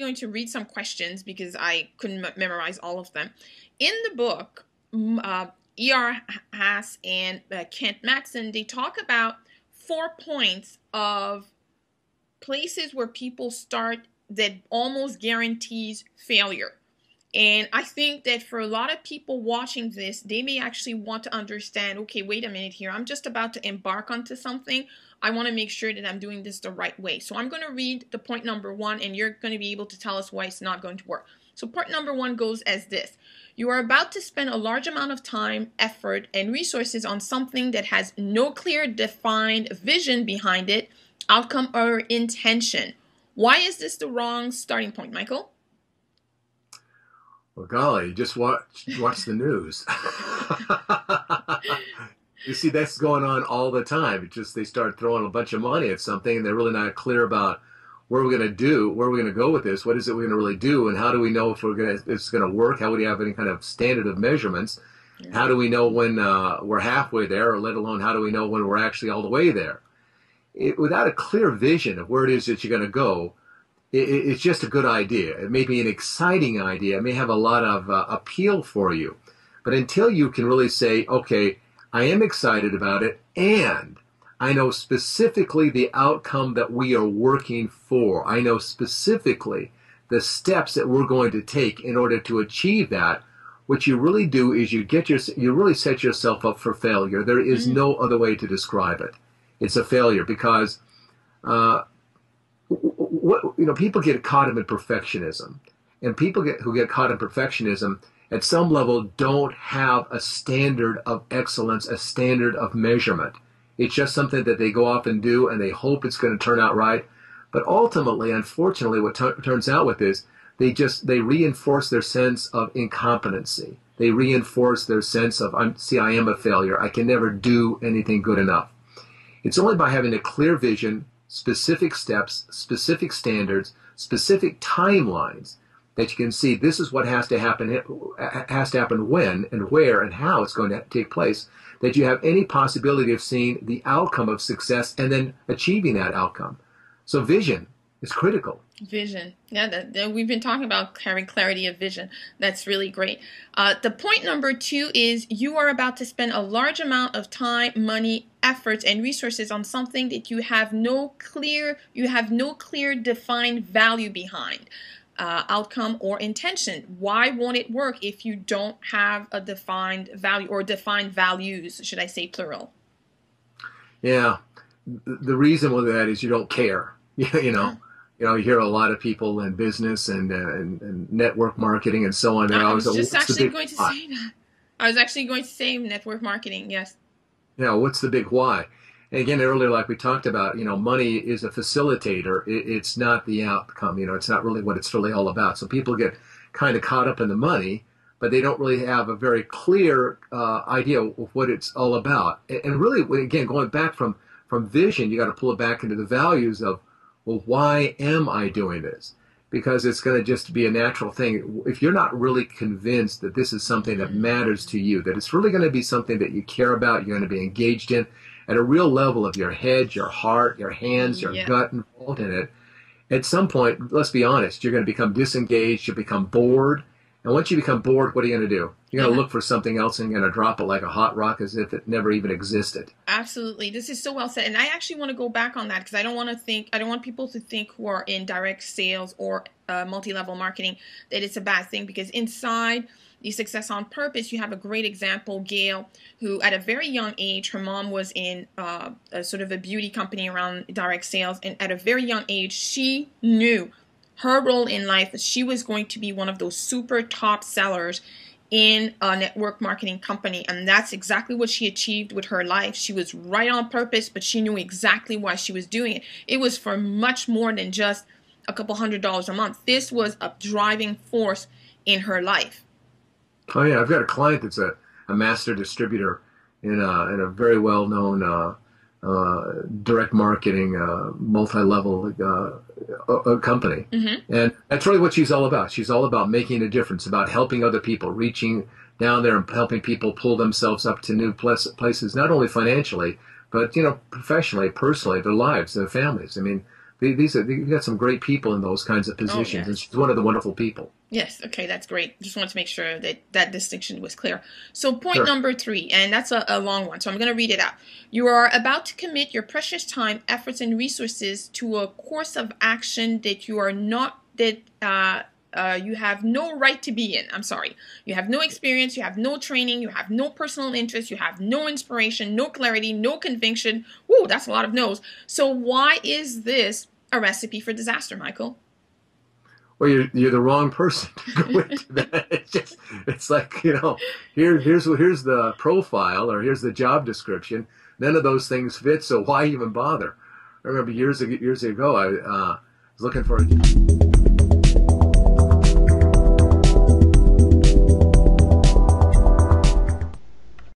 going to read some questions because I couldn't memorize all of them. In the book, E.R. Haas and Kent Maxon, they talk about 4 points of places where people start that almost guarantees failure. And I think that for a lot of people watching this, they may actually want to understand, okay, wait a minute here. I'm just about to embark onto something. I want to make sure that I'm doing this the right way. So I'm going to read the point number 1, and you're going to be able to tell us why it's not going to work. So point number 1 goes as this. You are about to spend a large amount of time, effort, and resources on something that has no clear defined vision behind it, outcome, or intention. Why is this the wrong starting point, Michael? Well, golly, just watch the news. You see, that's going on all the time. It's just they start throwing a bunch of money at something, and they're really not clear about what we're going to do, where we're going to go with this, what is it we're going to really do, and how do we know if it's going to work? How would you have any kind of standard of measurements? Yeah. How do we know when we're halfway there, or let alone how do we know when we're actually all the way there? Without a clear vision of where it is that you're going to go, it's just a good idea. It may be an exciting idea. It may have a lot of appeal for you. But until you can really say, okay, I am excited about it, and I know specifically the outcome that we are working for. I know specifically the steps that we're going to take in order to achieve that. What you really do is you really set yourself up for failure. There is no other way to describe it. It's a failure because people get caught up in perfectionism, and people who get caught in perfectionism at some level don't have a standard of excellence, a standard of measurement. It's just something that they go off and do, and they hope it's going to turn out right. But ultimately, unfortunately, what turns out with this, they reinforce their sense of incompetency. They reinforce their sense of, I am a failure. I can never do anything good enough. It's only by having a clear vision, specific steps, specific standards, specific timelines that you can see this is what has to happen when and where and how it's going to take place, that you have any possibility of seeing the outcome of success and then achieving that outcome. So vision is critical. Vision. Yeah, we've been talking about having clarity of vision. That's really great. The point number 2 is you are about to spend a large amount of time, money, efforts, and resources on something that you have no clear defined value behind, outcome or intention. Why won't it work if you don't have a defined value or defined values, should I say plural? Yeah. The reason with that is you don't care. You hear a lot of people in business and network marketing and so on. I was just actually going to say that. I was actually going to say network marketing, yes. Yeah, what's the big why? And again, earlier, like we talked about, money is a facilitator. It's not the outcome. It's not really what it's really all about. So people get kind of caught up in the money, but they don't really have a very clear idea of what it's all about. And really, again, going back from vision, you got to pull it back into the values of, well, why am I doing this? Because it's going to just be a natural thing. If you're not really convinced that this is something that matters to you, that it's really going to be something that you care about, you're going to be engaged in at a real level of your head, your heart, your hands, your gut involved in it, at some point, let's be honest, you're going to become disengaged, you'll become bored. And once you become bored, what are you going to do? You're going to look for something else and you're going to drop it like a hot rock as if it never even existed. Absolutely. This is so well said. And I actually want to go back on that because I don't want people to think who are in direct sales or multi-level marketing that it's a bad thing, because inside the Success on Purpose, you have a great example, Gail, who at a very young age, her mom was in a sort of a beauty company around direct sales. And at a very young age, she knew her role in life, she was going to be one of those super top sellers in a network marketing company. And that's exactly what she achieved with her life. She was right on purpose, but she knew exactly why she was doing it. It was for much more than just a couple $100s a month. This was a driving force in her life. Oh yeah, I've got a client that's a master distributor in a very well-known direct marketing, multi-level company. Mm-hmm. And that's really what she's all about. She's all about making a difference, about helping other people, reaching down there and helping people pull themselves up to new places, not only financially, but, professionally, personally, their lives, their families. I mean, You got some great people in those kinds of positions, yes. and she's one of the wonderful people. Yes, okay, that's great. Just wanted to make sure that that distinction was clear. So point number 3, and that's a long one, so I'm going to read it out. You are about to commit your precious time, efforts, and resources to a course of action that you are not, you have no right to be in. I'm sorry. You have no experience, you have no training, you have no personal interest, you have no inspiration, no clarity, no conviction. Woo, that's a lot of no's. So why is this a recipe for disaster, Maikel? Well, you're the wrong person to go into that. It's like, here's the profile, or here's the job description. None of those things fit, so why even bother? I remember years ago, I was looking for a